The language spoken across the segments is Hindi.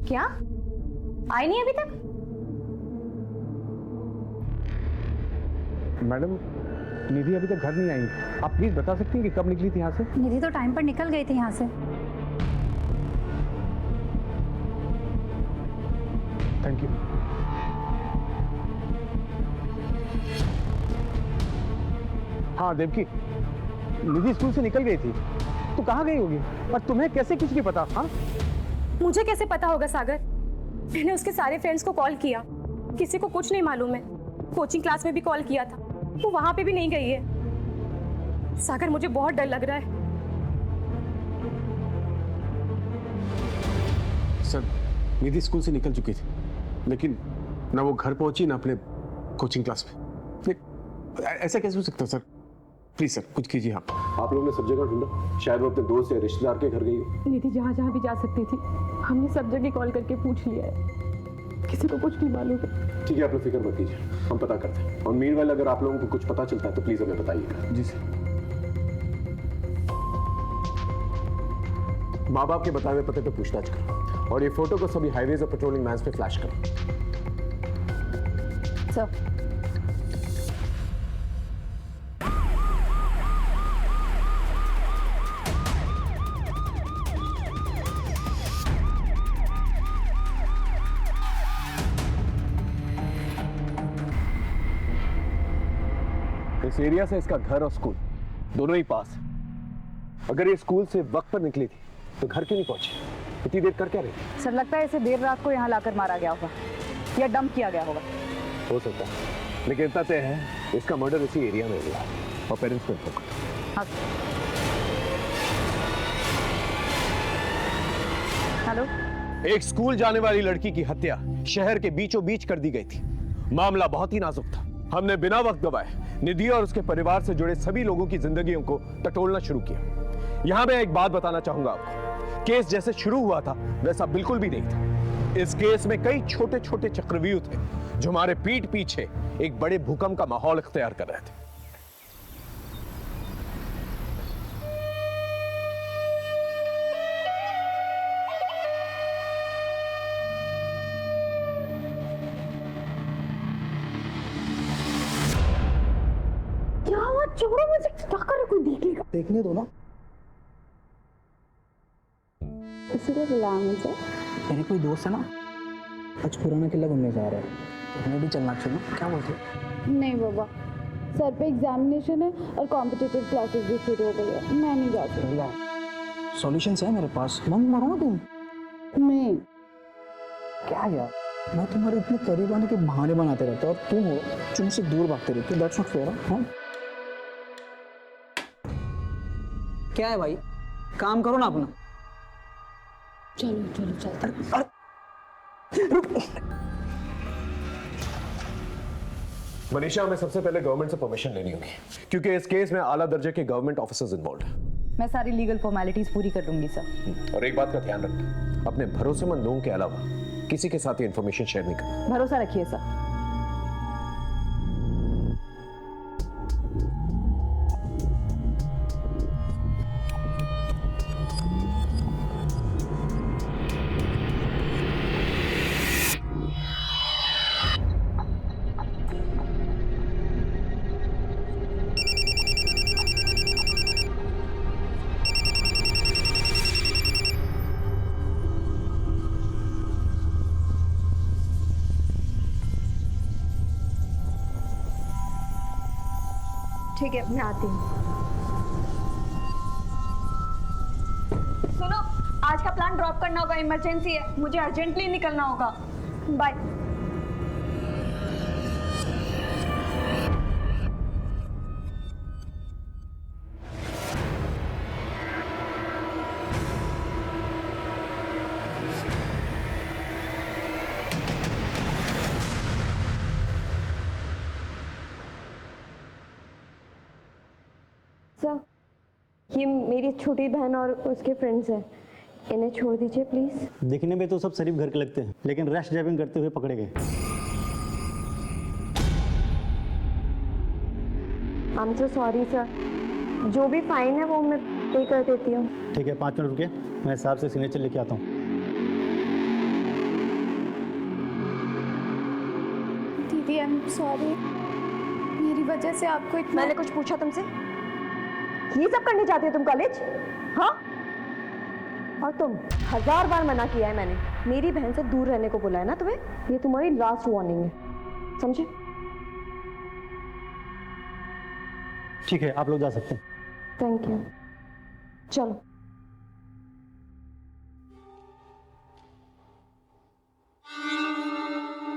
क्या आई नहीं अभी तक? मैडम, निधि अभी तक घर नहीं आई। आप प्लीज बता सकती हैं कि कब निकली थी यहाँ से? निधि तो टाइम पर निकल गई थी यहाँ से। Thank you. हाँ देवकी, निधि स्कूल से निकल गई थी। तो कहाँ गई होगी और तुम्हें कैसे कुछ नहीं पता? हाँ, मुझे कैसे पता होगा सागर? मैंने उसके सारे फ्रेंड्स को कॉल किया, किसी को कुछ नहीं मालूम है। कोचिंग क्लास में भी कॉल किया था, वो वहां पे भी नहीं गई है। सागर मुझे बहुत डर लग रहा है। सर, निधि स्कूल से निकल चुकी थी, लेकिन ना वो घर पहुंची ना अपने कोचिंग क्लास में। ऐसा कैसे हो सकता है सर? प्लीज सर कुछ कीजिए। आप लोगों ने सब जगह ढूंढा, शायद वो अपने दोस्त या रिश्तेदार के घर गई हो। निधि जहाँ जहाँ भी जा सकती थी हमने सब जगह कॉल करके पूछ लिया है, किसी को कुछ नहीं मालूम है। ठीक है, आप लोग फिक्र मत कीजिए, हम पता करते हैं। और मीनवाइल अगर आप लोगों को कुछ पता चलता है तो प्लीज हमें बताइएगा। जी सर। माँ बाप के बताए हुए पते पे पूछताछ करो और ये फोटो को सभी हाईवेज और पेट्रोलिंग वैन्स पे फ्लैश करो। सर, इस एरिया से इसका घर और स्कूल दोनों ही पास है। अगर ये स्कूल से वक्त पर निकली थी तो घर क्यों नहीं पहुंची? इतनी देर कर क्या रही थी? सर लगता है इसे देर रात को यहाँ लाकर मारा गया होगा या डंप किया गया होगा। हो सकता है, लेकिन इतना तय है इसका मर्डर इसी एरिया में हुआ और पेरेंट्स को इन्फॉर्म करो। हाँ। हेलो। एक स्कूल जाने वाली लड़की की हत्या शहर के बीचों बीच कर दी गई थी। मामला बहुत ही नाजुक था। हमने बिना वक्त गवाए निधि और उसके परिवार से जुड़े सभी लोगों की जिंदगियों को टटोलना शुरू किया। यहां मैं एक बात बताना चाहूंगा आपको, केस जैसे शुरू हुआ था वैसा बिल्कुल भी नहीं था। इस केस में कई छोटे छोटे चक्रव्यूह थे जो हमारे पीठ पीछे एक बड़े भूकंप का माहौल इख्तियार कर रहे थे। छोड़ो मुझे, क्या कर रहे? कोई देख लेगा। देखने दो ना। इसीलिए बुलाया मुझे। मेरे कोई दोस्त है ना, आज पुराना किला घूमने जा रहा है, तो हमें भी चलना चाहिए। क्या बोलते हो? नहीं बाबा, सर पे एग्जामिनेशन है और कॉम्पिटिटिव क्लासेस भी शुरू हो गई है, मैं नहीं जा सकती। सॉल्यूशंस है मेरे पास, बंक मारो ना तुम। नहीं। क्या यार, मैं तुम्हारे इतने करीब आने के बहाने बनाते रहता और तुम हो तुमसे दूर भागते रहते। That's not fair. हाँ, क्या है भाई, काम करो ना अपना। चलो चलो चलते। मनीषा, हमें सबसे पहले गवर्नमेंट से परमिशन लेनी होगी क्योंकि इस केस में आला दर्जे के गवर्नमेंट ऑफिसर्स इन्वॉल्व हैं। मैं सारी लीगल फॉर्मेलिटीज पूरी कर दूंगी सर। और एक बात का ध्यान रखें, अपने भरोसेमंद लोगों के अलावा किसी के साथ ये इंफॉर्मेशन शेयर नहीं करना। भरोसा रखिए सर। ठीक है, मैं आती हूँ। सुनो, आज का प्लान ड्रॉप करना होगा, इमरजेंसी है, मुझे अर्जेंटली निकलना होगा। बाय। सर, ये मेरी छोटी बहन और उसके फ्रेंड्स हैं, इन्हें छोड़ दीजिए प्लीज। दिखने में तो सब शरीफ घर के लगते हैं, लेकिन रैश ड्राइविंग करते हुए पकड़े गए। I am so sorry sir, जो भी फाइन है वो मैं पे कर देती हूँ। ठीक है, 5 मिनट रुके, मैं साहब से सिग्नेचर लेके आता हूँ। दीदी, आई एम सॉरी। मेरी वजह से आपको इतना। मैंने कुछ पूछा तुमसे? ये सब करने जाती हो तुम कॉलेज? हाँ? और तुम 1000 बार मना किया है मैंने, मेरी बहन से दूर रहने को बोला है ना तुम्हें? ये तुम्हारी लास्ट वार्निंग है, समझे? ठीक है, आप लोग जा सकते हैं। Thank you. चलो।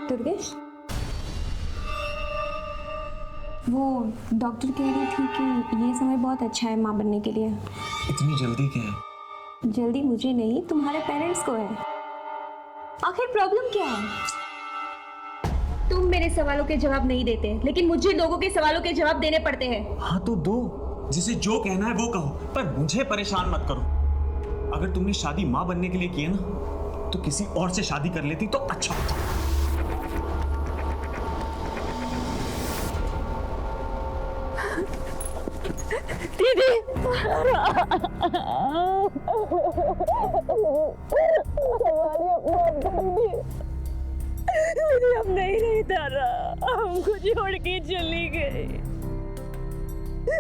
दुर्गेश, वो डॉक्टर कह रही थी कि ये समय बहुत अच्छा है माँ बनने के लिए। इतनी जल्दी क्या है? जल्दी मुझे नहीं, तुम्हारे पेरेंट्स को है। आखिर प्रॉब्लम क्या है? तुम मेरे सवालों के जवाब नहीं देते, लेकिन मुझे लोगों के सवालों के जवाब देने पड़ते हैं। हाँ तो दो, जिसे जो कहना है वो कहो, पर मुझे परेशान मत करो। अगर तुमने शादी माँ बनने के लिए की है ना, तो किसी और से शादी कर लेती तो अच्छा होता। दीदी, हम नहीं रही तारा, हमको छोड़ के चली गई।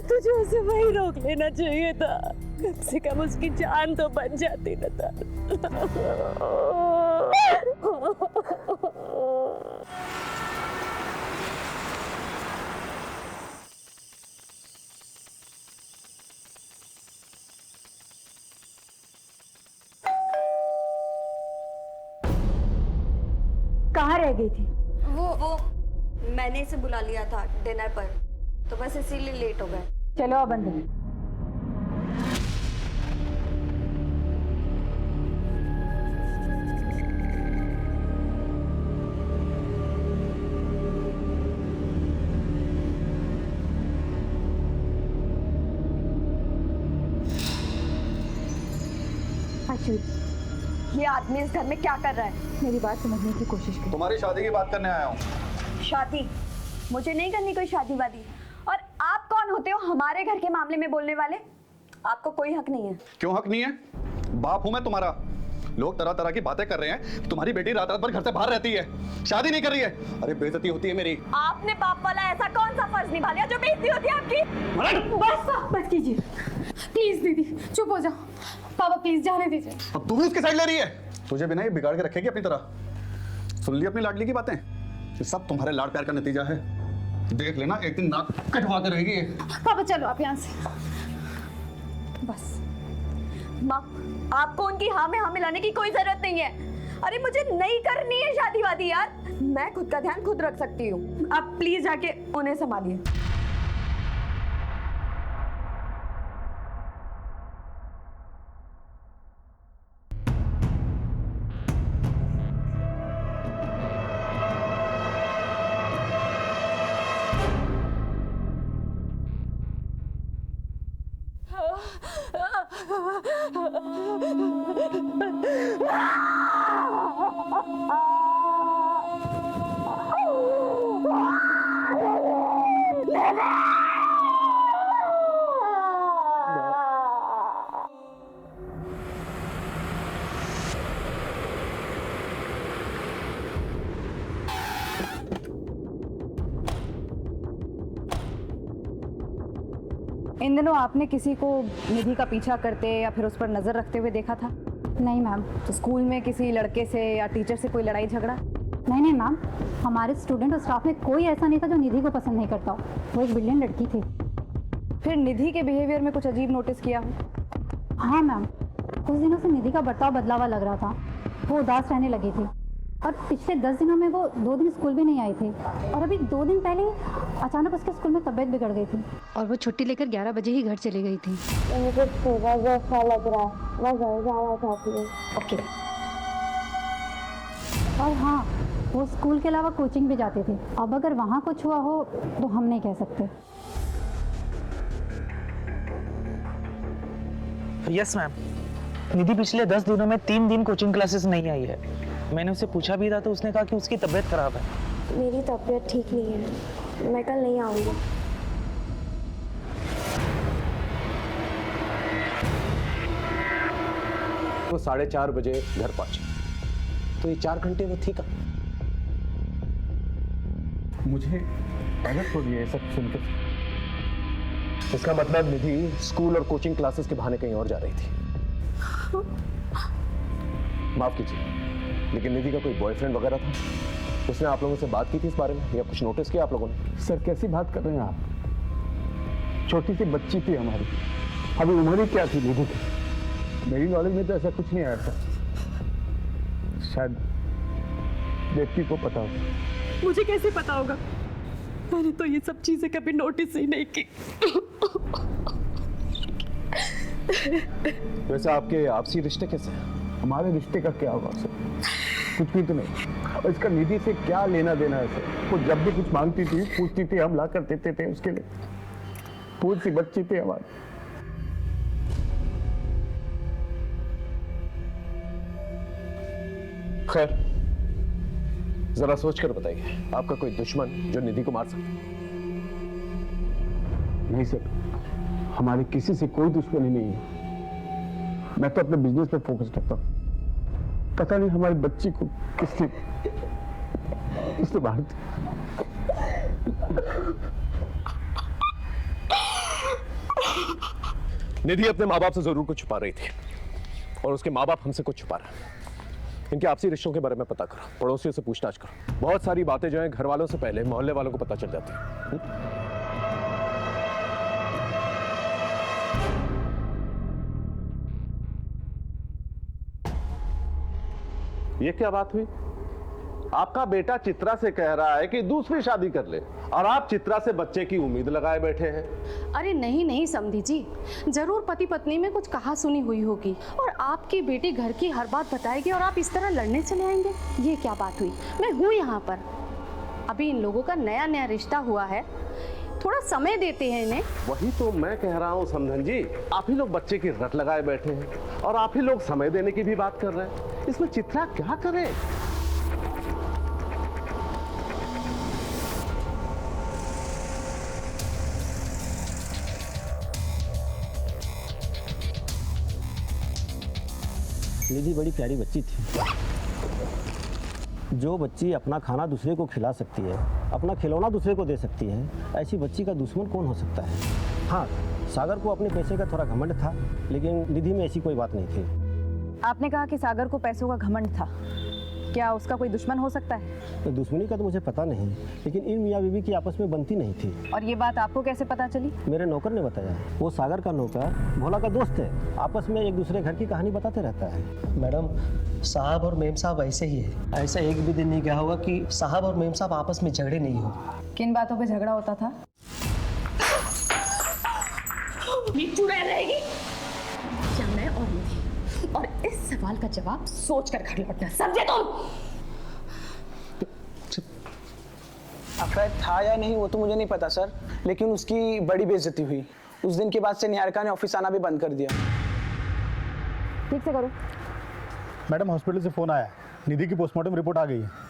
तुझे उसे वही रोक लेना चाहिए था, कम से कम उसकी जान तो बच जाती न तारा। कहाँ रह गई थी? वो मैंने इसे बुला लिया था डिनर पर, तो बस इसीलिए लेट हो गए। चलो अब अंदर। ये आदमी इस घर में क्या कर रहा है? मेरी बात समझने की कोशिश करो। तुम्हारी शादी की बात करने आया हूँ। शादी? मुझे नहीं करनी कोई शादी वादी। और आप कौन होते हो हमारे घर के मामले में बोलने वाले? आपको कोई हक नहीं है। क्यों हक नहीं है? बाप हूं मैं तुम्हारा। लोग तरह तरह की बातें कर रहे हैं, तुम्हारी बेटी रात रात भर घर से बाहर रहती है, शादी नहीं कर रही है। अरे बेइज्जती होती है मेरी। आपने बाप वाला ऐसा कौन सा फर्ज निभा लिया जो बेइज्जती होती है आपकी? बस कीजिए प्लीज दीदी, चुप हो जाओ। पापा प्लीज जाने दीजिए। अब तू भी उसकी साइड ले रही है? तुझे बिना ये बिगाड़ के रखेगी अपनी तरह। सुन ली अपनी लाडली की बातें? ये सब तुम्हारे लाड प्यार का नतीजा है। देख लेना, एक दिन नाक कटवा के रहेगी। पापा चलो आप यहाँ से। बस माँ, आपको उनकी हाँ में हाँ मिलाने की कोई जरूरत नहीं है। अरे मुझे नहीं करनी है शादी वादी यार, मैं खुद का ध्यान खुद रख सकती हूँ। आप प्लीज जाके उन्हें संभालिए। इन दिनों आपने किसी को निधि का पीछा करते या फिर उस पर नजर रखते हुए देखा था? नहीं मैम। तो स्कूल में किसी लड़के से या टीचर से कोई लड़ाई झगड़ा? नहीं मैम, हमारे स्टूडेंट और स्टाफ में कोई ऐसा नहीं था जो निधि को पसंद नहीं करता हो। वो एक ब्रिलियंट लड़की थी। फिर निधि के बिहेवियर में कुछ अजीब नोटिस किया हो? हाँ मैम, कुछ दिनों से निधि का बर्ताव बदला हुआ लग रहा था। वो उदास रहने लगी थी और पिछले 10 दिनों में वो 2 दिन स्कूल भी नहीं आई थी। और अभी 2 दिन पहले अचानक उसके स्कूल में तबीयत बिगड़ गई थी और वो छुट्टी लेकर 11 बजे ही घर चली गई थी। मुझे थोड़ा जैसा लग रहा है, मैं घर जाना चाहती हूँ। ओके। और हाँ, वो स्कूल के अलावा कोचिंग भी जाती थी। अब अगर वहाँ कुछ हुआ हो तो हम नहीं कह सकते। यस मैम, निधि पिछले 10 दिनों में 3 दिन कोचिंग क्लासेस नहीं आई है। मैंने उससे पूछा भी था तो उसने कहा कि उसकी तबीयत खराब है। मेरी तबीयत ठीक नहीं है, मैं कल नहीं आऊँगी। वो 4:30 बजे घर पहुंचे, तो ये 4 घंटे वो थी कहाँ? मुझे गलत हो गया ये सब सुनकर। इसका मतलब निधि स्कूल और कोचिंग क्लासेस के बहाने कहीं और जा रही थी। माफ कीजिए, लेकिन निधि का कोई बॉयफ्रेंड वगैरह था? उसने आप लोगों से बात की थी इस बारे में, या कुछ नोटिस किया आप लोगों ने? सर कैसी बात कर रहे हैं आप? छोटी सी बच्ची थी हमारी, अभी उम्र ही क्या थी निधि की? मेरी नॉलेज में तो ऐसा कुछ नहीं आया था। शायद देवकी को पता होगा। मुझे कैसे पता होगा? मैंने तो ये सब चीजें कभी नोटिस ही नहीं की। वैसे आपके आपसी रिश्ते कैसे हैं? हमारे रिश्ते का क्या होगा सर? कुछ भी तो नहीं। और इसका निधि से क्या लेना देना है सर? वो जब भी कुछ मांगती थी, पूछती थी, हम ला कर देते थे उसके लिए। पूरी सी बच्ची थी हमारी। खैर, जरा सोच कर बताइए, आपका कोई दुश्मन जो निधि को मार सकता? नहीं सर, हमारे किसी से कोई दुश्मनी नहीं है। मैं तो अपने बिजनेस पे फोकस करता हूँ। पता नहीं हमारी बच्ची को किसने मार दिया। निधि अपने माँ बाप से जरूर कुछ छुपा रही थी, और उसके माँ बाप हमसे कुछ छुपा रहे हैं। इनके आपसी रिश्तों के बारे में पता करो, पड़ोसियों से पूछताछ करो। बहुत सारी बातें जो है घर वालों से पहले मोहल्ले वालों को पता चल जाती है। ये क्या बात हुई? आपका बेटा चित्रा से कह रहा है कि दूसरी शादी कर ले, और आप चित्रा से बच्चे की उम्मीद लगाए बैठे हैं। अरे नहीं नहीं समधी जी, जरूर पति पत्नी में कुछ कहा सुनी हुई होगी, और आपकी बेटी घर की हर बात बताएगी और आप इस तरह लड़ने चले आएंगे। ये क्या बात हुई? मैं हूँ यहाँ पर, अभी इन लोगों का नया नया रिश्ता हुआ है, थोड़ा समय देते हैं इन्हें। वही तो मैं कह रहा हूँ समधन जी, आप ही लोग बच्चे की रट लगाए बैठे हैं, और आप ही लोग समय देने की भी बात कर रहे हैं। इसमें चित्रा क्या करे? निधि बड़ी प्यारी बच्ची थी। जो बच्ची अपना खाना दूसरे को खिला सकती है, अपना खिलौना दूसरे को दे सकती है, ऐसी बच्ची का दुश्मन कौन हो सकता है? हाँ, सागर को अपने पैसे का थोड़ा घमंड था, लेकिन निधि में ऐसी कोई बात नहीं थी। आपने कहा कि सागर को पैसों का घमंड था, क्या उसका कोई दुश्मन हो सकता है? तो दुश्मनी का तो मुझे पता नहीं, लेकिन इन मियाँ बीवी की आपस में बनती नहीं थी। और ये बात आपको कैसे पता चली? मेरे नौकर ने बताया। वो सागर का नौकर भोला का दोस्त है, आपस में एक दूसरे घर की कहानी बताते रहता है। मैडम, साहब और मेम साहब ऐसे ही है। ऐसा एक भी दिन नहीं गया होगा कि साहब और मेम साहब आपस में झगड़े नहीं हो। किन बातों पे झगड़ा होता था? चुड़ैल रहेगी क्या मैं और निधि? और इस सवाल का जवाब सोच कर घर लौटना, समझे तुम? अफैर था या नहीं वो तो मुझे नहीं पता सर, लेकिन उसकी बड़ी बेइज्जती हुई। उस दिन के बाद से निहारिका ने ऑफिस आना भी बंद कर दिया। ठीक से करो। मैडम, हॉस्पिटल से फोन आया, निधि की पोस्टमार्टम रिपोर्ट आ गई है।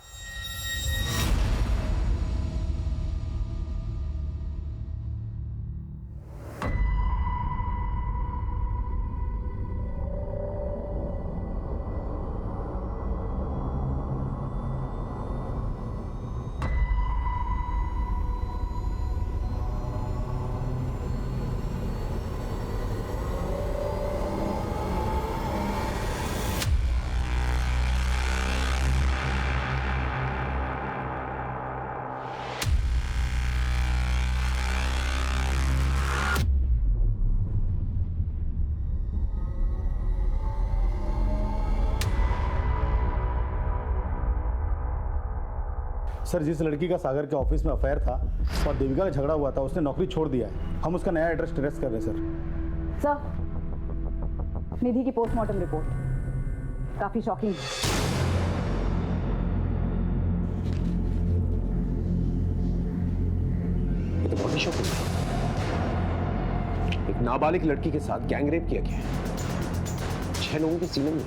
सर, जिस लड़की का सागर के ऑफिस में अफेयर था और देविका का झगड़ा हुआ था, उसने नौकरी छोड़ दिया है। हम उसका नया एड्रेस ट्रेस कर रहे हैं सर। निधि की पोस्टमार्टम रिपोर्ट काफी शॉकिंग है। ये तो बहुत ही शॉकिंग है। एक नाबालिग लड़की के साथ गैंग रेप किया गया है, 6 लोगों के सीने में।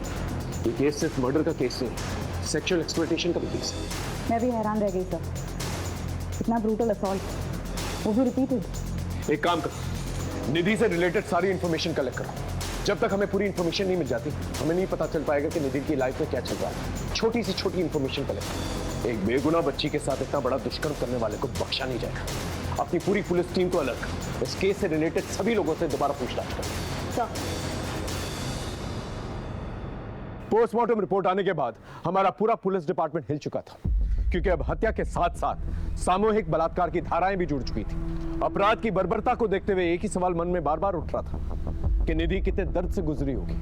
ये केस सिर्फ मर्डर का केस नहीं, सेक्सुअल एक्सप्लॉयटेशन का भी केस है। मैं भी हैरान रह गई सर, इतना ब्रूटल असॉल्ट, वो भी रिपीटेड। एक काम करो, निधि से रिलेटेड सारी इंफॉर्मेशन कलेक्ट करो। जब तक हमें पूरी इंफॉर्मेशन नहीं मिल जाती, हमें नहीं पता चल पाएगा कि निधि की लाइफ में क्या चल रहा है। छोटी सी छोटी इंफॉर्मेशन कलेक्ट। एक बेगुनाह बच्ची के साथ इतना बड़ा दुष्कर्म करने वाले को बख्शा नहीं जाएगा। अपनी पूरी पुलिस टीम को अलर्ट कर, इस केस से रिलेटेड सभी लोगों से दोबारा पूछताछ कर। पोस्टमार्टम रिपोर्ट आने के बाद हमारा पूरा पुलिस डिपार्टमेंट हिल चुका था, क्योंकि अब हत्या के साथ साथ सामूहिक बलात्कार की धाराएं भी जुड़ चुकी थी। अपराध की बर्बरता को देखते हुए एक ही सवाल मन में बार बार उठ रहा था कि निधि कितने दर्द से गुजरी होगी।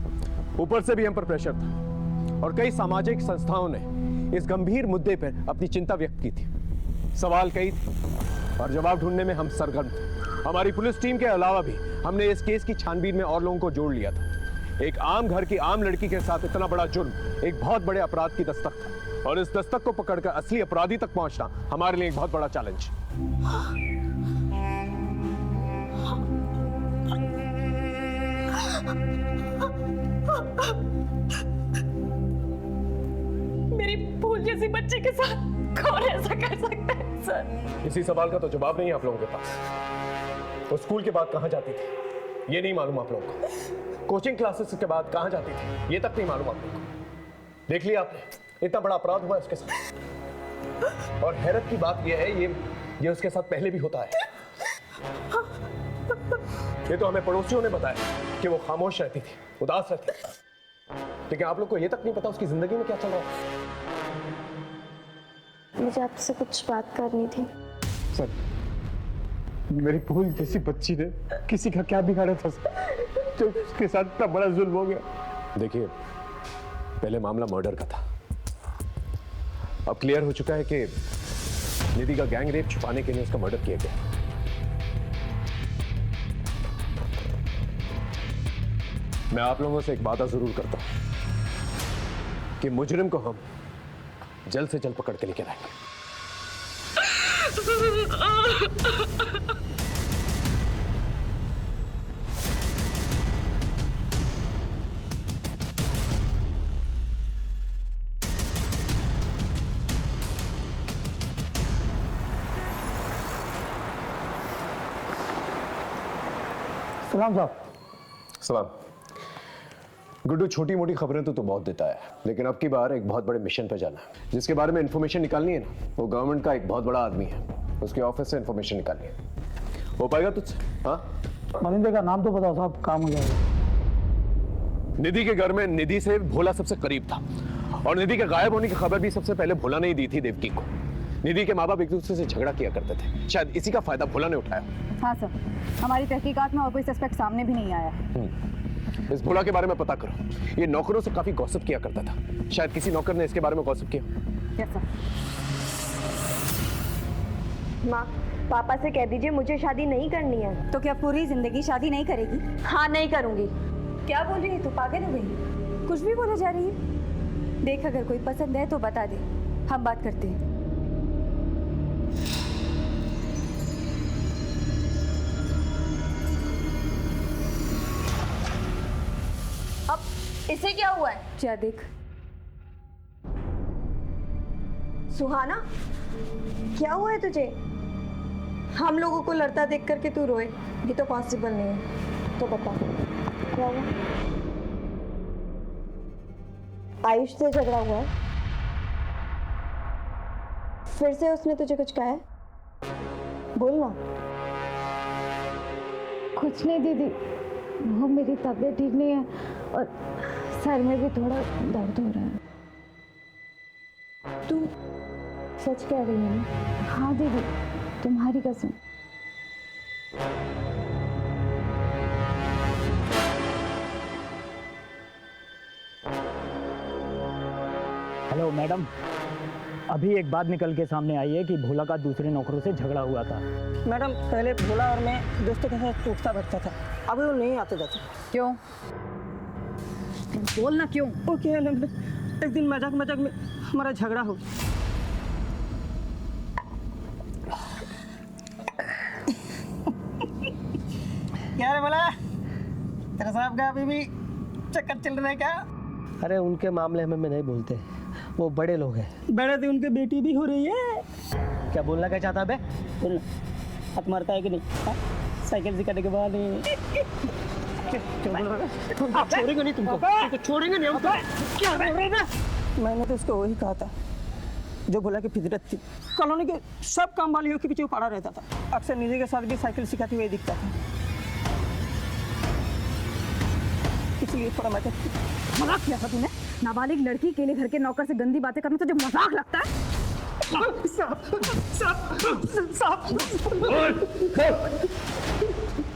ऊपर से भी हम पर प्रेशर था और कई सामाजिक संस्थाओं ने इस गंभीर मुद्दे पर अपनी चिंता व्यक्त की थी। सवाल कई थे और जवाब ढूंढने में हम सरगर्म थे। हमारी पुलिस टीम के अलावा भी हमने इस केस की छानबीन में और लोगों को जोड़ लिया था। एक आम घर की आम लड़की के साथ इतना बड़ा जुर्म एक बहुत बड़े अपराध की दस्तक था, और इस दस्तक को पकड़कर असली अपराधी तक पहुंचना हमारे लिए एक बहुत बड़ा चैलेंज। मेरी फूल जैसी बच्ची के साथ कौन ऐसा कर सकता है सर? इसी सवाल का तो जवाब नहीं है आप लोगों के पास। वो स्कूल के बाद कहां जाती थी ये नहीं मालूम आप लोगों को। कोचिंग क्लासेस के बाद कहां जाती थी ये तक नहीं मालूम आप लोगों को। देख लिया आपने, इतना बड़ा अपराध हुआ उसके साथ। और हैरत की बात यह है ये उसके साथ पहले भी होता है। ये तो हमें पड़ोसियों ने बताया कि वो खामोश रहती थी, उदास रहती थी, लेकिन आप लोग को ये तक नहीं पता उसकी जिंदगी में क्या चल रहा है। मुझे आपसे कुछ बात करनी थी। सर, मेरी फूल जैसी बच्ची ने किसी का क्या बिगाड़ा था सर, जो उसके साथ इतना बड़ा जुल्म हो गया। देखिए, पहले मामला मर्डर का था, अब क्लियर हो चुका है कि निधि का गैंग रेप छुपाने के लिए उसका मर्डर किया गया। मैं आप लोगों से एक वादा जरूर करता हूं कि मुजरिम को हम जल्द से जल्द पकड़ के लेके आएंगे। सलाम साहब। सलाम। गुड्डू, छोटी मोटी खबरें तो बहुत देता है, लेकिन अब की बार एक बहुत बड़े मिशन पे जाना है। जिसके बारे में इंफॉर्मेशन निकालनी है ना, वो गवर्नमेंट का एक बहुत बड़ा आदमी है, उसके ऑफिस से इंफॉर्मेशन निकालनी है। हो पाएगा तुझसे? हाँ, मनिंदर का नाम तो बताओ साहब, काम हो जाएगा। निधि के घर में निधि से भोला सबसे करीब था, और निधि के गायब होने की खबर भी सबसे पहले भोला ने ही दी थी देवकी को। निधि के माँ बाप एक दूसरे से झगड़ा किया करते थे, शायद इसी का फायदा भोला ने उठाया। हाँ सर, हमारी तहकीकात में और कोई सस्पेक्ट सामने भी नहीं आया। इस भोला के बारे में पता करो, ये नौकरों से काफी गॉसिप किया करता था, शायद किसी नौकर ने इसके बारे में गॉसिप किया। Yes sir. माँ, पापा से कह दीजिए मुझे शादी नहीं करनी है। तो क्या पूरी जिंदगी शादी नहीं करेगी? हाँ, नहीं करूंगी। क्या बोल रही है तू? पागल हो गई? कुछ भी बोला जा रही है। देख, अगर कोई पसंद है तो बता दे, हम बात करते हैं। अब इसे क्या हुआ है? क्या देख। सुहाना, क्या हुआ है तुझे? हम लोगों को लड़ता देख करके तू रोए, ये तो पॉसिबल नहीं है। तो बता, क्या हुआ? आयुष से झगड़ा हुआ है? फिर से उसने तुझे कुछ कहा है? बोल ना। कुछ नहीं दीदी, वो मेरी तबीयत ठीक नहीं है और सर में भी थोड़ा दर्द हो रहा है। तू सच कह रही है? हाँ दीदी, तुम्हारी कसम। हेलो मैडम, अभी एक बात निकल के सामने आई है कि भोला का दूसरे नौकरों से झगड़ा हुआ था। मैडम, पहले भोला और मैं दोस्तों के साथ उठता बैठता था, अभी वो नहीं आते जाते। क्यों? बोलना क्यों? ओके, एक दिन मजाक मजाक में हमारा झगड़ा हो गया। क्या रे भोला, तेरा साहब का अभी भी चक्कर चल रहा है क्या? अरे उनके मामले में नहीं बोलते, वो बड़े लोग हैं। बड़े थे, उनकी बेटी भी हो रही है। क्या बोलना क्या चाहता बे? बोलना, हाथ मारता है कि नहीं? साइकिल सिखाने के बाद क्या बोल रहा है? छोड़ेंगे नहीं तुमको, छोड़ेंगे नहीं हमको। क्या बोल रहे हैं? मैंने तो उसको वही कहा था जो बोला कि फितरत थी। कॉलोनी के सब काम वालियों के पीछे वो पड़ा रहता था। अक्सर निधि के साथ भी साइकिल सिखाते हुए दिखता था, इसलिए थोड़ा मजाक किया था तूने। नाबालिग लड़की के लिए घर के नौकर से गंदी बातें करना तुझे मजाक लगता है?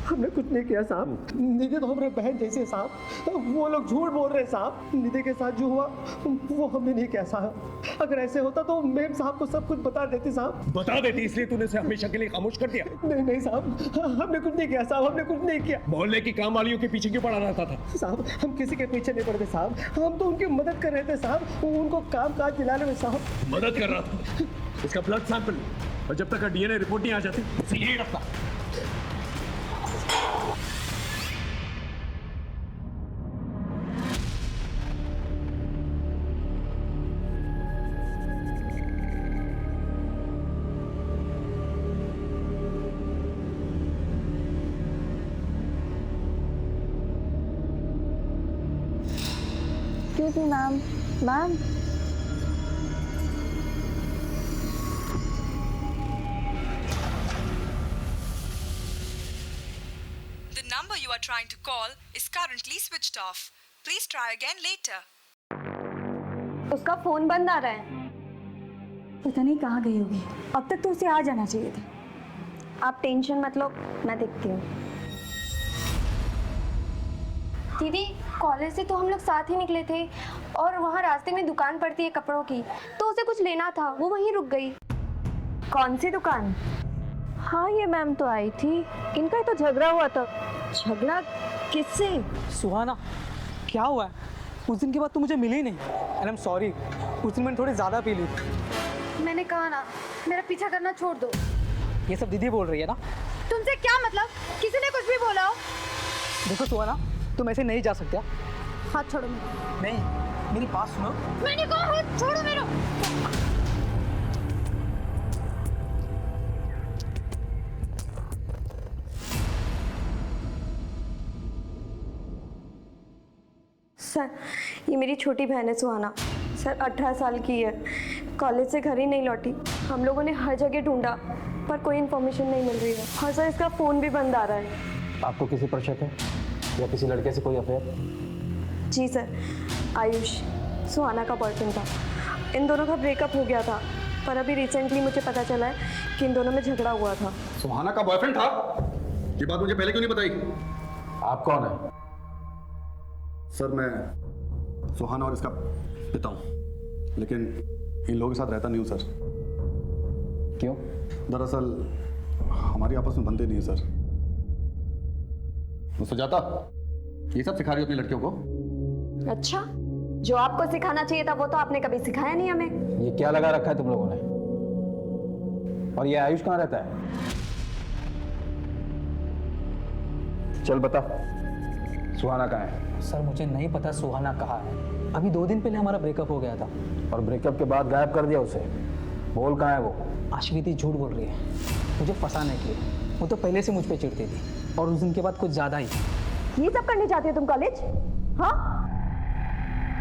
हमने कुछ नहीं किया साहब। निधि तो हमारे बहन जैसी है साहब। वो लोग झूठ बोल रहे हैं साहब। निधि के साथ जो हुआ वो हमने नहीं किया साहब। अगर ऐसे होता तो मैम साहब को सब कुछ बता देती साहब। बता देती, इसलिए तूने उसे हमेशा के लिए खामोश कर दिया? नहीं साहब, हमने कुछ नहीं किया साहब, हमने कुछ नहीं किया। मोहल्ले की काम वालियों के पीछे क्यों पड़ा रहता था? साहब हम किसी के पीछे नहीं पड़ते साहब, हम तो उनकी मदद कर रहे थे साहब, उनको काम काज दिलाने में साहब। मदद कर रहा था? इसका ब्लड सैंपल, और जब तक डीएनए रिपोर्ट नहीं आ जाती उसे यही रखता। Excuse me, ma'am. Ma'am. The number you are trying to call is currently switched off. Please try again later. उसका फोन बंद आ रहा है। पता नहीं कहाँ गई होगी। अब तक तो उसे आ जाना चाहिए था। आप टेंशन मत लो, मैं देखती हूँ। दीदी, कॉलेज से तो हम लोग साथ ही निकले थे और वहाँ रास्ते में दुकान पड़ती है कपड़ों की, तो उसे कुछ लेना था, वो वहीं रुक गई। कौन सी दुकान? हाँ, ये मैम तो आई थी, इनका ही तो झगड़ा हुआ था। झगड़ा किससे? सुहाना, क्या हुआ है? उस दिन के बाद तू मुझे मिली नहीं। एंड आई एम सॉरी, उस दिन मैंने थोड़ी ज़्यादा पी ली थी। मैंने कहा ना, मेरा पीछा करना छोड़ दो। ये सब दीदी बोल रही है ना? तुमसे क्या मतलब? किसी ने कुछ भी बोला हो? देखो सुहाना, तुम ऐसे नहीं जा सकते। हाथ छोड़ो मेरा। नहीं, मेरी बात सुनो। मैंने कहा हाथ छोड़ो मेरा। सर, ये मेरी छोटी बहन है सुहाना। सर 18 साल की है, कॉलेज से घर ही नहीं लौटी। हम लोगों ने हर जगह ढूंढा पर कोई इन्फॉर्मेशन नहीं मिल रही है। और सर इसका फ़ोन भी बंद आ रहा है। आपको किसी पर शक है या किसी लड़के से कोई अफेयर? जी सर, आयुष सुहाना का बॉयफ्रेंड था। इन दोनों का ब्रेकअप हो गया था, पर अभी रिसेंटली मुझे पता चला है कि इन दोनों में झगड़ा हुआ था। सुहाना का बॉयफ्रेंड था? ये बात मुझे पहले क्यों नहीं बताई? आप कौन है? सर मैं सुहाना और इसका पिता हूँ, लेकिन इन लोगों के साथ रहता नहीं हूँ सर। क्यों? दरअसल हमारी आपस में बनते नहीं है सर। सुजाता, ये सब सिखा रही हो अपनी लड़कियों को? अच्छा, जो आपको सिखाना चाहिए था वो तो आपने कभी सिखाया नहीं हमें। ये क्या लगा रखा है तुम लोगों ने? और ये आयुष कहाँ रहता है? चल बता, सुहाना कहाँ है? सर मुझे नहीं पता सुहाना कहाँ है। अभी 2 दिन पहले हमारा ब्रेकअप हो गया था। और ब्रेकअप के बाद गायब कर दिया उसे। बोल कहाँ है वो? आश्विति झूठ बोल रही है मुझे फंसाने के लिए। वो तो पहले से मुझ पे चिढ़ती थी और उस दिन के बाद कुछ ज़्यादा ही। ये सब करने जाती हो तुम कॉलेज? हाँ,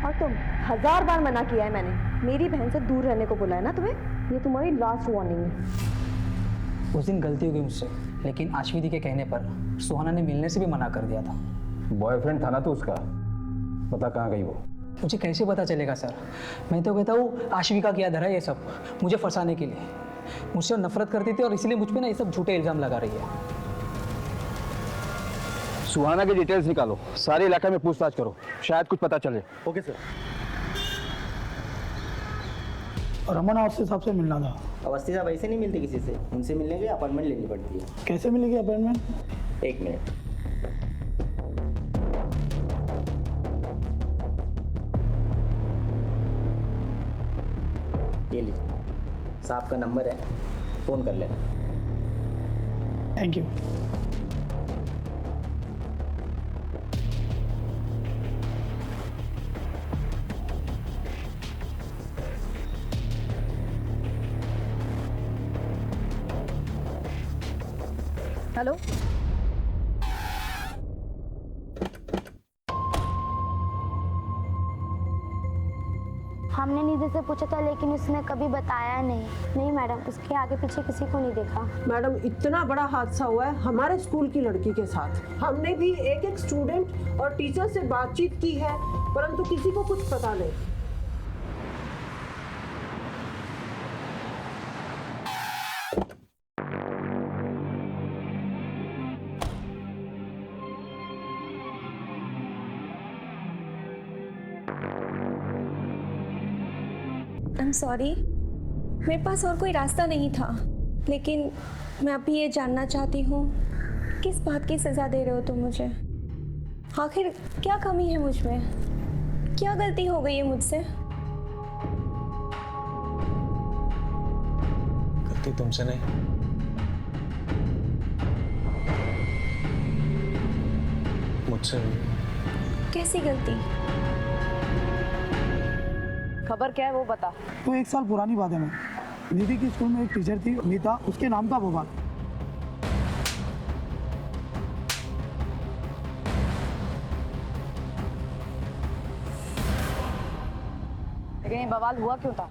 और तुम 1000 बार मना किया है मैंने। मेरी बहन से दूर रहने को बोला है ना तुम्हें। ये तुम्हारी लास्ट वार्निंग है। उस दिन गलती हो गई मुझसे, लेकिन आश्विति के कहने पर सुहाना ने मिलने से भी मना कर दिया था। बॉयफ्रेंड था ना तो उसका? पता कहाँ गई वो? मुझे कैसे पता चलेगा सर? मैं तो कहता हूँ आश्विका किया धरा ये सब मुझे फंसाने के लिए। मुझसे नफरत करती थी और इसलिए मुझ पे ना ये सब झूठे इल्जाम लगा रही है। सुहाना की डिटेल्स निकालो, सारे इलाके में पूछताछ करो, शायद कुछ पता चले। Okay sir. रमन अवस्थी साहब से मिलना था। अवस्थी साहब ऐसे नहीं मिलते किसी से, उनसे मिलने के लिए अपॉइंटमेंट लेनी पड़ती है। कैसे मिलेगी अपॉइंटमेंट? 1 मिनट। ये लीजिए, साहब का नंबर है, फ़ोन कर लेना। Thank you. हेलो, हमने से पूछा था लेकिन उसने कभी बताया नहीं। नहीं मैडम, उसके आगे पीछे किसी को नहीं देखा। मैडम, इतना बड़ा हादसा हुआ है हमारे स्कूल की लड़की के साथ। हमने भी एक एक स्टूडेंट और टीचर से बातचीत की है, परंतु किसी को कुछ पता नहीं। आई एम सॉरी, मेरे पास और कोई रास्ता नहीं था, लेकिन मैं अभी ये जानना चाहती हूँ किस बात की सज़ा दे रहे हो तुम मुझे? आखिर क्या कमी है मुझ में? क्या गलती हो गई है मुझसे? गलती तुमसे नहीं, मुझसे हुई। कैसी गलती? खबर क्या है वो बता। तो 1 साल पुरानी बात है मैं, निधि की स्कूल में एक टीचर थी मीता, उसके नाम था बवाल। लेकिन ये बवाल हुआ क्यों था?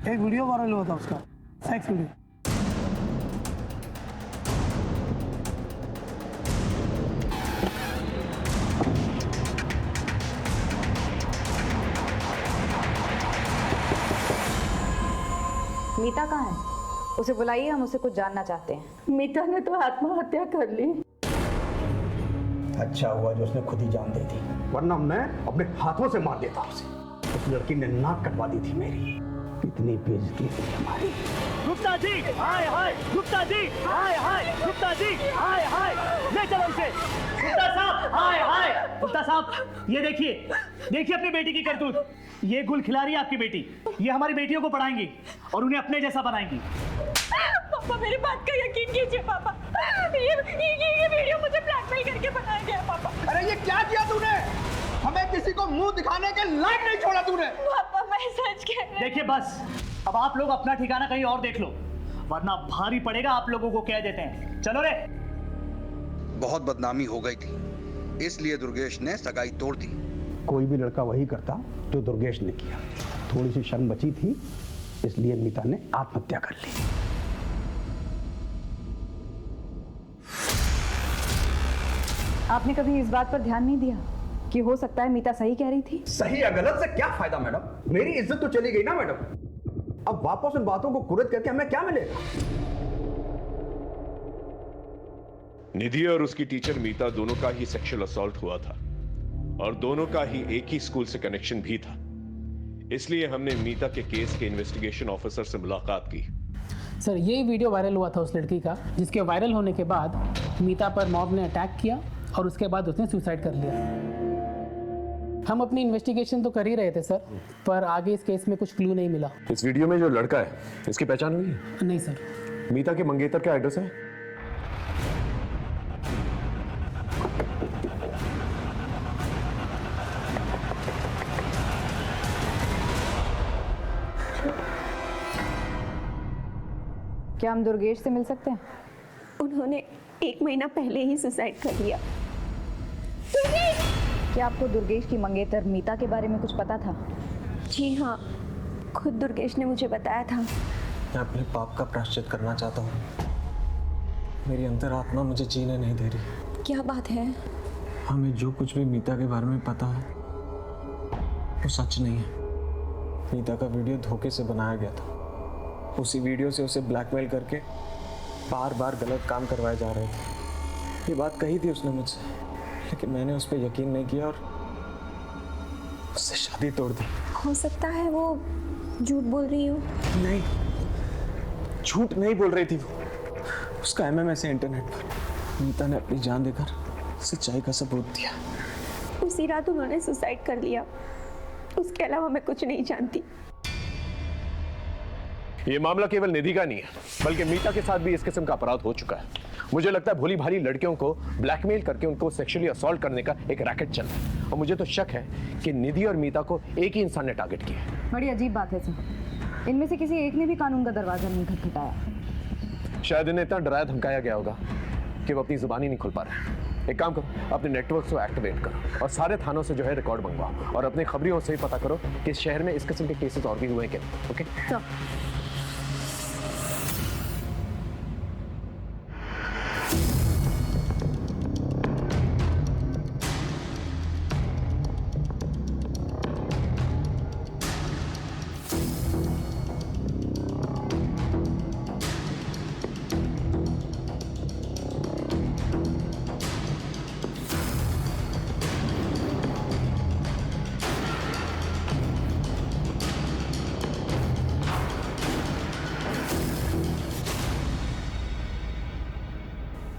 एक वीडियो वायरल हुआ था उसका, सेक्स वीडियो। मीता कहाँ है? उसे बुलाइए, हम उसे कुछ जानना चाहते हैं। मीता ने तो आत्महत्या कर ली। अच्छा हुआ जो उसने खुद ही जान दे दी, वरना मैं अपने हाथों से मार देता उसे। उस लड़की ने नाक कटवा दी थी मेरी। कितनी बेइज्जती हुई हमारी। गुप्ता जी, हाय हाय, गुप्ता जी, हाय हाय, गुप्ता जी, हाय हाय, ले चलो इसे। गुप्ता साहब, हाय हाय, गुप्ता साहब, ये देखिए, देखिए अपनी बेटी की करतूत। ये गुल खिला रही है आपकी बेटी, ये हमारी बेटियों को पढ़ाएंगी और उन्हें अपने जैसा बनाएंगी। पापा, मेरी बात का यकीन कीजिए पापा, ये वीडियो मुझे ब्लैकमेल करके बनाया गया पापा। अरे ये क्या किया तूने? हमें किसी को मुंह दिखाने के लायक नहीं छोड़ा तूने। पापा, मैं सच कह रही हूं। देखिए बस, अब आप लोग अपना ठिकाना कहीं और देख लो, वरना भारी पड़ेगा आप लोगों को। कह देते हैं, चलो रे। बहुत बदनामी हो गई थी, इसलिए दुर्गेश ने सगाई तोड़ दी। कोई भी लड़का वही करता जो दुर्गेश ने किया। थोड़ी सी शर्म बची थी, इसलिए मीता ने आत्महत्या कर ली। आपने कभी इस बात पर ध्यान नहीं दिया कि हो सकता है मीता सही कह रही थी? सही या गलत से क्या फायदा मैडम? मेरी इज्जत तो चली गई ना मैडम। अब वापस उन बातों को कुरेद करके हमें क्या मिलेगा? निधि और उसकी टीचर मीता दोनों का ही सेक्सुअल असॉल्ट हुआ था और दोनों का ही एक ही स्कूल से कनेक्शन भी था। इसलिए हमने मीता के केस के इन्वेस्टिगेशन ऑफिसर से मुलाकात की। सर, ये वीडियो वायरल हुआ था उस लड़की का, जिसके वायरल होने के बाद मीता पर मॉब ने अटैक किया और उसके बाद उसने सुसाइड कर लिया। हम अपनी इन्वेस्टिगेशन तो कर ही रहे थे सर, पर आगे इस केस में कुछ क्लू नहीं मिला। इस वीडियो में जो लड़का है, इसकी पहचान हुई है? नहीं सर। मीता के मंगेतर का एड्रेस है? क्या हम दुर्गेश से मिल सकते हैं? उन्होंने 1 महीना पहले ही सुसाइड कर लिया। क्या आपको दुर्गेश की मंगेतर मीता के बारे में कुछ पता था? जी हाँ, खुद दुर्गेश ने मुझे बताया था। मैं अपने पाप का प्रायश्चित करना चाहता हूँ। मेरी अंतरात्मा मुझे जीने नहीं दे रही। क्या बात है? हमें जो कुछ भी मीता के बारे में पता है वो सच नहीं है। मीता का वीडियो धोखे से बनाया गया था। उसी वीडियो से उसे ब्लैकमेल करके बार बार गलत काम करवाए जा रहे थे। ये बात कही थी उसने मुझसे, लेकिन मैंने उस पर यकीन नहीं किया और उससे शादी तोड़ दी। हो सकता है वो झूठ बोल रही हो। नहीं, झूठ नहीं बोल रही थी वो। उसका MMS है इंटरनेट पर। मीता ने अपनी जान देकर सच्चाई का सबूत दिया। उसी रात उन्होंने सुसाइड कर लिया। उसके अलावा मैं कुछ नहीं जानती। ये मामला केवल निधि का नहीं है, बल्कि मीता के साथ भी इस किस्म का अपराध हो चुका है। मुझे लगता है भोली भाली लड़कियों को ब्लैकमेल करके उनको सेक्सुअली असॉल्ट करने का एक रैकेट चल रहा है। और मुझे तो शक है कि निधि और मीता को एक ही इंसान ने टारगेट किया है। बड़ी अजीब बात है सर, इनमें से किसी एक ने भी कानून का दरवाजा नहीं खटखटाया। शायद इन्हें इतना डराया धमकाया गया होगा कि वो अपनी जुबान ही नहीं खोल पा रहे। एक काम करो, अपने नेटवर्क को एक्टिवेट करो और सारे थानों से जो है रिकॉर्ड मंगवाओ और अपने खबरियों से ही पता करो कि इस शहर में इस किस्म के केसेस और भी हुए हैं क्या। ओके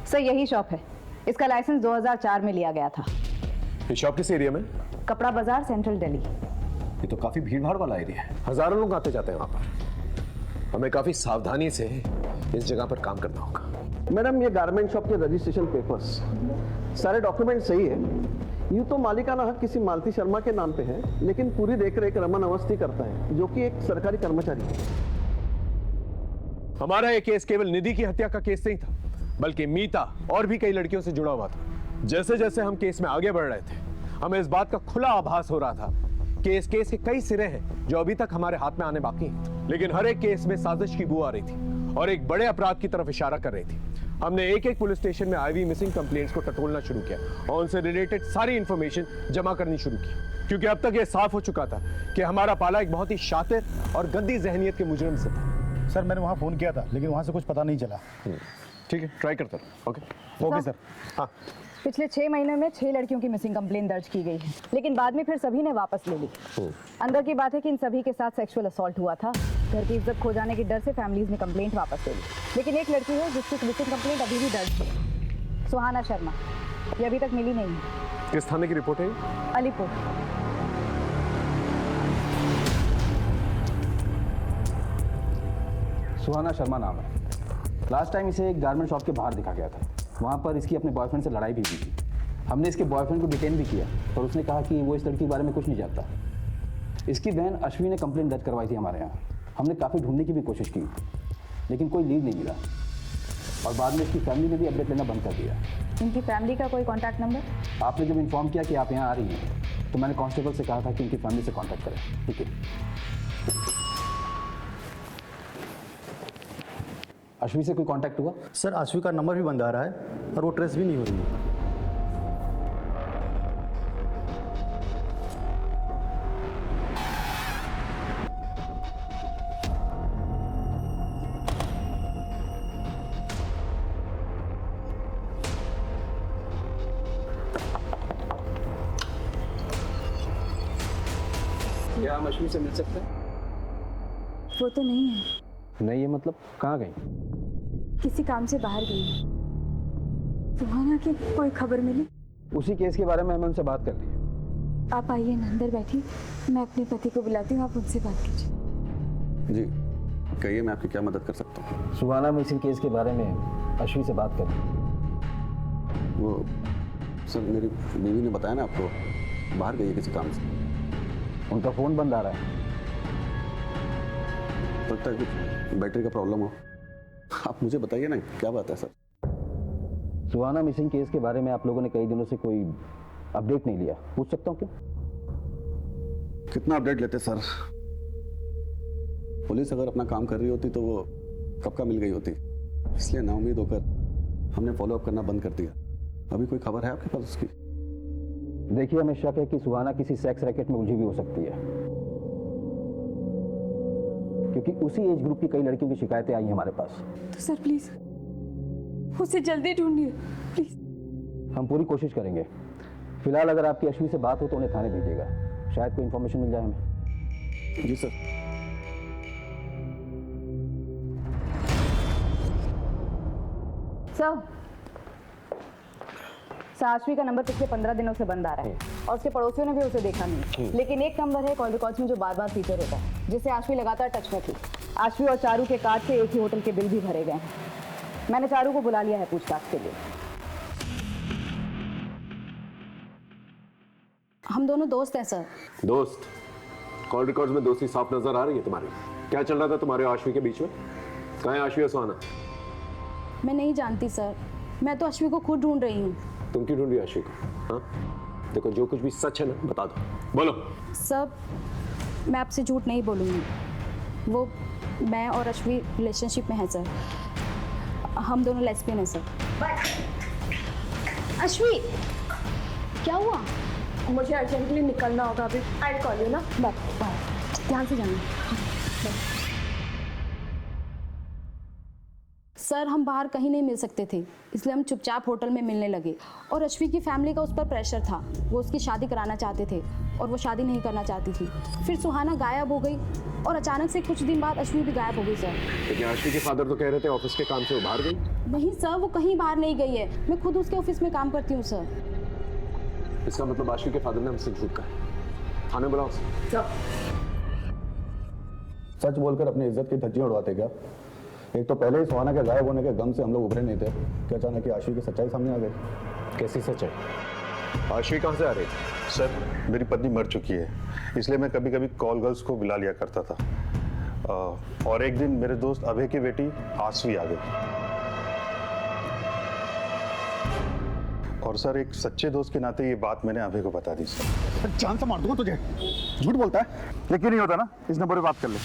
सर यही शॉप है, इसका लाइसेंस 2004 में लिया गया था। ये शॉप किस एरिया में? कपड़ा बाजार, सेंट्रल दिल्ली। ये तो काफी भीड़ भाड़ वाला एरिया है, हजारों लोग आते जाते हैं वहां पर। हमें काफी सावधानी से इस जगह पर काम करना होगा। मैडम ये गारमेंट शॉप के रजिस्ट्रेशन पेपर्स सारे डॉक्यूमेंट सही है। यूँ तो मालिकाना हक किसी मालती शर्मा के नाम पे है, लेकिन पूरी देखरेख रमन अवस्थी करता है जो कि एक सरकारी कर्मचारी है। हमारा ये केस केवल निधि की हत्या का केस नहीं था, बल्कि मीता और भी कई लड़कियों से जुड़ा हुआ था। जैसे जैसे हम केस में आगे बढ़ रहे थे, हमें इस बात का खुला आभास हो रहा था कि इस केस के कई सिरे हैं जो अभी तक हमारे हाथ में आने बाकी हैं। लेकिन हर एक केस में साजिश की बू आ रही थी और एक बड़े अपराध की तरफ इशारा कर रही थी। हमने एक एक पुलिस स्टेशन में आईवी मिसिंग कंप्लेंट्स को टटोलना शुरू किया और उनसे रिलेटेड सारी इंफॉर्मेशन जमा करनी शुरू की, क्योंकि अब तक यह साफ हो चुका था कि हमारा पाला एक बहुत ही शातिर और गंदी जहनियत के मुजरिम से था। सर मैंने वहाँ फ़ोन किया था, लेकिन वहाँ से कुछ पता नहीं चला। ठीक है, ट्राई करता हूँ। Okay sir. हाँ, पिछले 6 महीने में 6 लड़कियों की मिसिंग कंप्लेंट दर्ज की गई है, लेकिन बाद में फिर सभी ने वापस ले ली। अंदर की बात है कि इन सभी के साथ सेक्सुअल असॉल्ट हुआ था। घर की इज्जत खो जाने के डर से फैमिलीज ने कंप्लेंट वापस ले ली, लेकिन एक लड़की है जिसकी मिसिंग कंप्लेंट अभी भी दर्ज है, सुहाना शर्मा। ये अभी तक मिली नहीं है। किस थाने की रिपोर्ट है? अलीपुर। सुहाना शर्मा नाम है। लास्ट टाइम इसे एक गारमेंट शॉप के बाहर दिखा गया था। वहाँ पर इसकी अपने बॉयफ्रेंड से लड़ाई भी हुई थी। हमने इसके बॉयफ्रेंड को डिटेन भी किया, पर उसने कहा कि वो इस लड़की के बारे में कुछ नहीं जानता। इसकी बहन अश्विनी ने कंप्लेंट दर्ज करवाई थी हमारे यहाँ। हमने काफ़ी ढूंढने की भी कोशिश की, लेकिन कोई लीड नहीं मिला और बाद में इसकी फैमिली ने भी अपडेट लेना बंद कर दिया। इनकी फैमिली का कोई कॉन्टैक्ट नंबर? आपने जब इन्फॉर्म किया कि आप यहाँ आ रही हैं, तो मैंने कांस्टेबल से कहा था कि इनकी फैमिली से कॉन्टैक्ट करें। ठीक है। अश्वी से कोई कांटेक्ट हुआ? सर अश्वी का नंबर भी बंद आ रहा है और वो ट्रेस भी नहीं हो रही है। क्या हम अश्वी से मिल सकते हैं? वो तो नहीं है। नहीं है मतलब? कहाँ गई? किसी काम से बाहर गई। सुहाना की कोई खबर मिली? उसी केस के बारे में हमने उनसे बात कर ली है। आप आइए ना, अंदर बैठिए, मैं अपने पति को बुलाती हूँ, आप उनसे बात कीजिए। जी कहिए, मैं आपकी क्या मदद कर सकता हूँ? सुहाना मिसिंग केस के बारे में अश्वी से बात कर। वो सर मेरी बीवी ने बताया ना आपको, बाहर गई है किसी काम से। उनका फ़ोन बंद आ रहा है। लगता है कुछ बैटरी का प्रॉब्लम हो। आप मुझे बताइए ना क्या बात है सर? सुहाना मिसिंग केस के बारे में आप लोगों ने कई दिनों से कोई अपडेट नहीं लिया, पूछ सकता हूँ क्यों? कितना अपडेट लेते सर? पुलिस अगर अपना काम कर रही होती तो वो कब का मिल गई होती। इसलिए नाउम्मीद होकर हमने फॉलोअप करना बंद कर दिया। अभी कोई खबर है आपके पास उसकी? देखिए, हमें शक है कि सुहाना किसी सेक्स रैकेट में उलझी भी हो सकती है, क्योंकि उसी एज ग्रुप की कई लड़कियों की शिकायतें आई हैं हमारे पास। तो सर प्लीज उसे जल्दी ढूंढिए प्लीज। हम पूरी कोशिश करेंगे। फिलहाल अगर आपकी अश्वी से बात हो तो उन्हें थाने भेजिएगा, शायद कोई इन्फॉर्मेशन मिल जाए हमें। जी सर। सर अश्वी का नंबर पिछले 15 दिनों से बंद आ रहा है और उसके पड़ोसियों ने भी उसे देखा नहीं, लेकिन एक नंबर है कॉल रिकॉर्ड्स में जो बार बार फीचर होता है, जिससे अश्वी लगातार टच में थी। अश्वी और चारू के कार्ड से एक ही होटल के बिल भी भरे गए हैं। मैंने चारू को बुला लिया है पूछताछ के लिए। हम दोनों दोस्त हैं सर। दोस्त? कॉल रिकॉर्ड्स में दोस्ती साफ नजर आ रही है तुम्हारी। क्या चल रहा था तुम्हारे और अश्वी के बीच में? कहाँ है अश्वी और सुहाना? मैं नहीं जानती सर, मैं तो अश्वी को खुद ढूंढ रही हूँ। तुम क्यों ढूंढ रही हो आशवी को? हाँ देखो, जो कुछ भी सच है ना बता दो, बोलो। सर मैं आपसे झूठ नहीं बोलूँगी, वो मैं और अश्वी रिलेशनशिप में है सर, हम दोनों लेस्बियन हैं सर। अश्वी, क्या हुआ? मुझे अर्जेंटली निकलना होगा अभी, आई कॉल यू ना। ध्यान से जाना। सर हम बाहर कहीं नहीं मिल सकते थे, इसलिए हम चुपचाप होटल में मिलने लगे और अश्वी की फैमिली का उस पर प्रेशर था, वो उसकी शादी कराना चाहते थे और वो शादी नहीं करना चाहती थी। फिर सुहाना गायब हो गई और अचानक से कुछ दिन बाद अश्वी भी गायब हो गई सर। लेकिन आशवी के फादर तो कह रहे थे ऑफिस के काम से वो बाहर गई। नहीं सर, वो कहीं बाहर नहीं गई है, मैं खुद उसके ऑफिस में काम करती हूँ सर। इसका मतलब आशवी के फादर ने हमसे झूठ कहा। थाने बुलाओ। सच बोलकर अपनी इज्जत की धज्जियां उड़वाते क्या? एक तो पहले ही सुहाना के गायब होने के गम से हम लोग उभरे नहीं थे कि अचानक ही आशवी की सच्चाई सामने आ गई। कैसी सच्चाई? आशवी कहाँ से आ रही? सर मेरी पत्नी मर चुकी है, इसलिए मैं कभी कभी कॉल गर्ल्स को बुला लिया करता था। और एक दिन मेरे दोस्त अभय की बेटी आशवी आ गई। और सर एक सच्चे दोस्त के नाते ये बात मैंने अभय को बता दी सर। जान से मार दूंगा तुझे। झूठ बोलता है, यकीन नहीं होता ना, इस नंबर पे बात कर ले।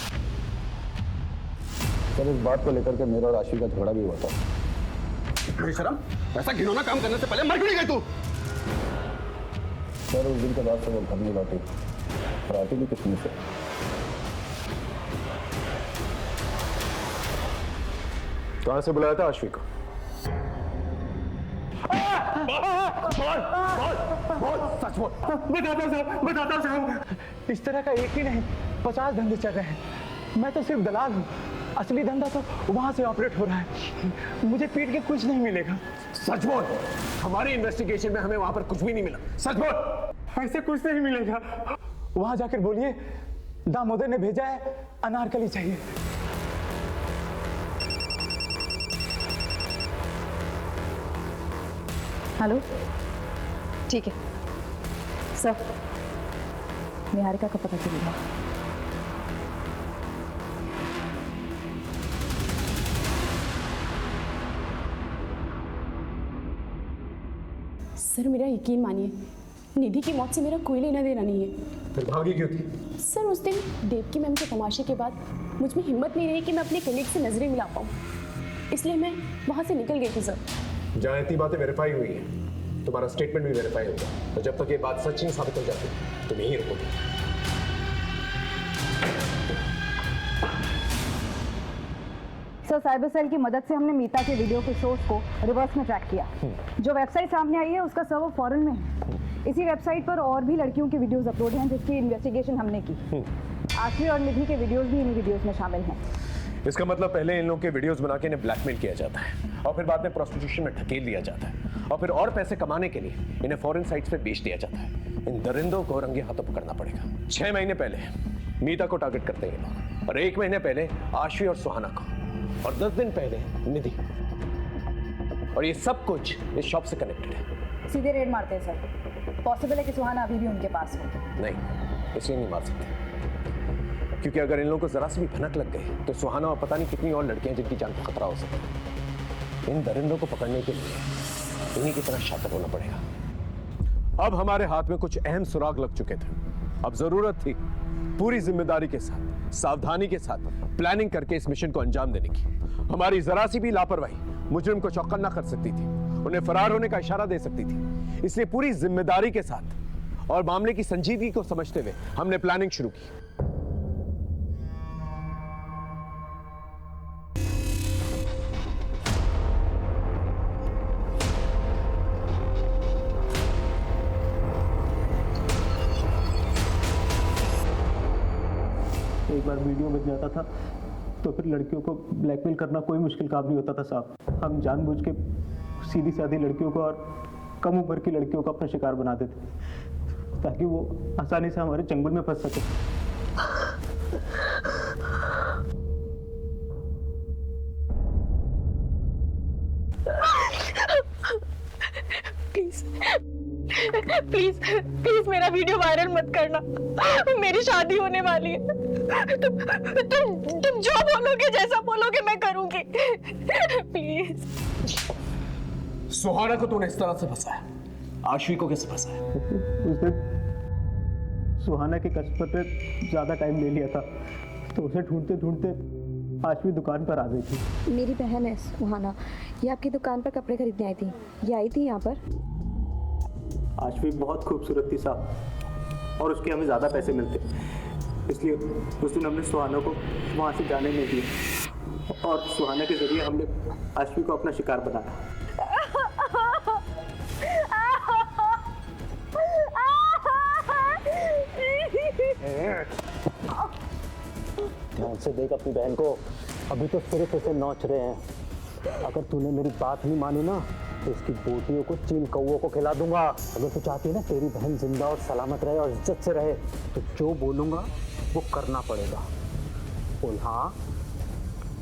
सर इस बात को लेकर के मेरा और आशवी का झगड़ा भी हुआ था। बेशरम, ऐसा घिनौना काम करने से पहले मर क्यों नहीं गई तू? सर उस दिन के बाद से वो घर नहीं लौटी और आती भी किस्मत से। कहाँ से बुलाया था आशवी को? सच बोल। बताता साहब, इस तरह का एक ही नहीं 50 धंधे चल रहे हैं, मैं तो सिर्फ दलाल हूँ, असली धंधा तो वहां से ऑपरेट हो रहा है, मुझे पीट के कुछ नहीं मिलेगा। सच बोल, हमारी इन्वेस्टिगेशन में हमें वहां पर कुछ भी नहीं मिला, सच बोल। ऐसे कुछ नहीं मिलेगा, वहां जाकर बोलिए दामोदर ने भेजा है, अनारकली चाहिए। हेलो, ठीक है सर, निहारिका का पता चलेगा। सर मेरा यकीन मानिए, निधि की मौत से मेरा कोई लेना देना नहीं है। फिर भागी क्यों थी? सर उस दिन देवकी मैम के तमाशे के बाद मुझ में हिम्मत नहीं रही कि मैं अपने कलीग से नजरें मिला पाऊँ, इसलिए मैं वहाँ से निकल गई थी सर। जहाँ इतनी बातें वेरीफाई हुई हैं, तुम्हारा स्टेटमेंट भी वेरीफाई होगा, और जब तक ये बात सच नहीं साबित हो जाती तुम यहीं रुकोगे। सर साइबर सेल की मदद से हमने मीता के वीडियो के सोर्स को रिवर्स में ट्रैक किया। जो वेबसाइट सामने आई है उसका सर्वर फॉरेन में है। इसी वेबसाइट पर और भी लड़कियों के वीडियोस अपलोड हैं जिसकी इन्वेस्टिगेशन हमने की। आशवी और निधि के वीडियोस भी इन वीडियोस में शामिल हैं। इसका मतलब पहले इन लोगों के वीडियोस बना के इन्हें ब्लैकमेल किया जाता है और फिर बाद में प्रोस्टिट्यूशन में ढकेल दिया जाता है और फिर और पैसे कमाने के लिए इन्हें फॉरेन साइट्स पे बेच दिया जाता है। इन दरिंदों को रंगे हाथों पकड़ना पड़ेगा। 6 महीने पहले मीता को टारगेट करते हैं लोग, और 1 महीने पहले आशवी और सुहाना को, और 10 दिन पहले निधि। और ये सब कुछ इस शॉप से कनेक्टेड है। सीधे रेड मारते हैं सर। पॉसिबल है कि सुहाना अभी भी उनके पास हो। नहीं, इसलिए नहीं मार सकते, क्योंकि अगर इन लोगों को जरा सी भी भनक लग गई तो सुहाना और पता नहीं कितनी और लड़कियां जिनकी जान को खतरा हो सकता है। इन दरिंदों को पकड़ने के लिए इन्हीं की तरह शातिर होना पड़ेगा। अब हमारे हाथ में कुछ अहम सुराग लग चुके थे। अब जरूरत थी पूरी जिम्मेदारी के साथ, सावधानी के साथ प्लानिंग करके इस मिशन को अंजाम देने की। हमारी जरा सी भी लापरवाही मुजरिम को चौकन्ना कर सकती थी, उन्हें फरार होने का इशारा दे सकती थी। इसलिए पूरी जिम्मेदारी के साथ और मामले की संजीदगी को समझते हुए हमने प्लानिंग शुरू की। एक बार वीडियो बन जाता था तो फिर लड़कियों को ब्लैकमेल करना कोई मुश्किल काम नहीं होता था साहब। हम जानबूझ के सीधी सादी लड़कियों को और कम उम्र की लड़कियों को अपना शिकार बना देते ताकि वो आसानी से हमारे चंगुल में फंस सके। प्लीज प्लीज प्लीज मेरा वीडियो वायरल मत करना, मेरी शादी होने वाली है। तुम जो बोलोगे, जैसा बोलोगे मैं करूंगी, प्लीज। सुहाना को तूने इस तरह से फंसाया, आशवी को कैसे फंसाया? उस दिन सुहाना के कस्टमर पे ज्यादा टाइम ले लिया था, तो उसे ढूंढते ढूंढते आशवी दुकान पर आ गई थी। मेरी बहन है सुहाना, ये आपकी दुकान पर कपड़े खरीदने आई थी। ये आई थी यहाँ पर। आशवी बहुत खूबसूरत थी साहब, और उसके हमें ज़्यादा पैसे मिलते, इसलिए उस दिन हमने सुहाना को वहाँ से जाने नहीं दिया, और सुहाना के जरिए हमने आशवी को अपना शिकार बनाया। ध्यान से देख अपनी बहन को, अभी तो सिर्फ इसे नोच रहे हैं। अगर तूने मेरी बात नहीं मानी ना तो इसकी बोटियों को चील कौओं को खिला दूंगा। अगर तू चाहती है ना तेरी बहन जिंदा और सलामत रहे और इज्जत से रहे, तो जो बोलूंगा वो करना पड़ेगा। बोल हाँ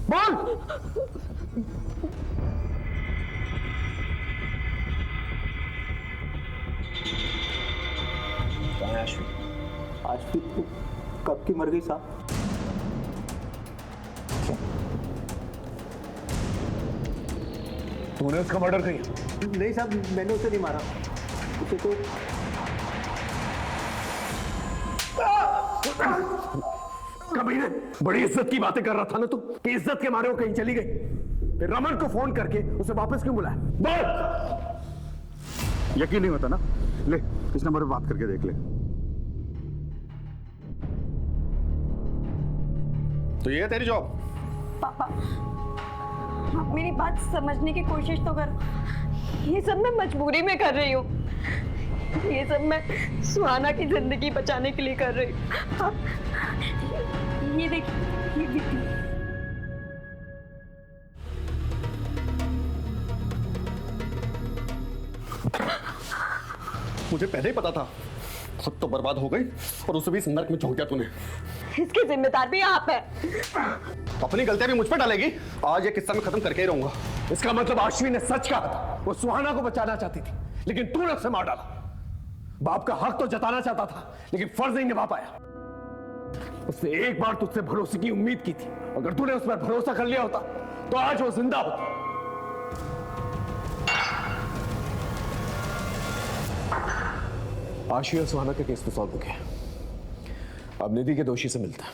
बोल। कहाँ है आशवी? आशवी तो कब की मर गई साहब। तूने उसका मर्डर किया? नहीं साहब, मैंने उसे नहीं मारा, उसे तो कमीने, बड़ी इज्जत की बातें कर रहा था ना तू, कि इज्जत के मारे वो कहीं चली गई। फिर रमन को फोन करके उसे वापस क्यों बुलाया? बोल। यकीन नहीं होता ना, ले इस नंबर पे बात करके देख ले। तो ये है तेरी जॉब? पापा, आप मेरी बात समझने की कोशिश तो करो। ये सब मैं मजबूरी में कर रही हूँ। ये सब मैं सुहाना की जिंदगी बचाने के लिए कर रही हूँ। ये देखिए, ये देखिए। मुझे पहले ही पता था, खुद तो बर्बाद हो गई और उसे भी इस नर्क में झोंक दिया तूने। इसकी जिम्मेदार भी आप है। अपनी गलतियां भी मुझ पर डालेगी? आज ये किस्सा मैं खत्म करके ही रहूंगा। इसका मतलब आशवी ने सच कहा था, वो सुहाना को बचाना चाहती थी, लेकिन तूने उसे मार डाला। बाप का हक तो जताना चाहता था, लेकिन फर्ज नहीं निभा पाया। उसने एक बार तुझसे भरोसे की उम्मीद की थी, अगर तूने उस पर भरोसा कर लिया होता तो आज वो जिंदा होता। आशवी और सुहाना का केस तो सॉल्व हो गया, अब निधि के दोषी से मिलता है।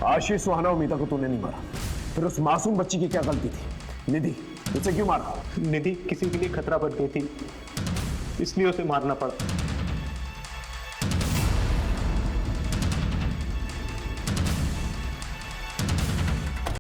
आशीष सुहाना और मीता को तूने नहीं मारा, फिर उस मासूम बच्ची की क्या गलती थी? निधि, उसे क्यों मारा? निधि किसी के लिए खतरा बन गई थी, इसलिए उसे मारना पड़ा।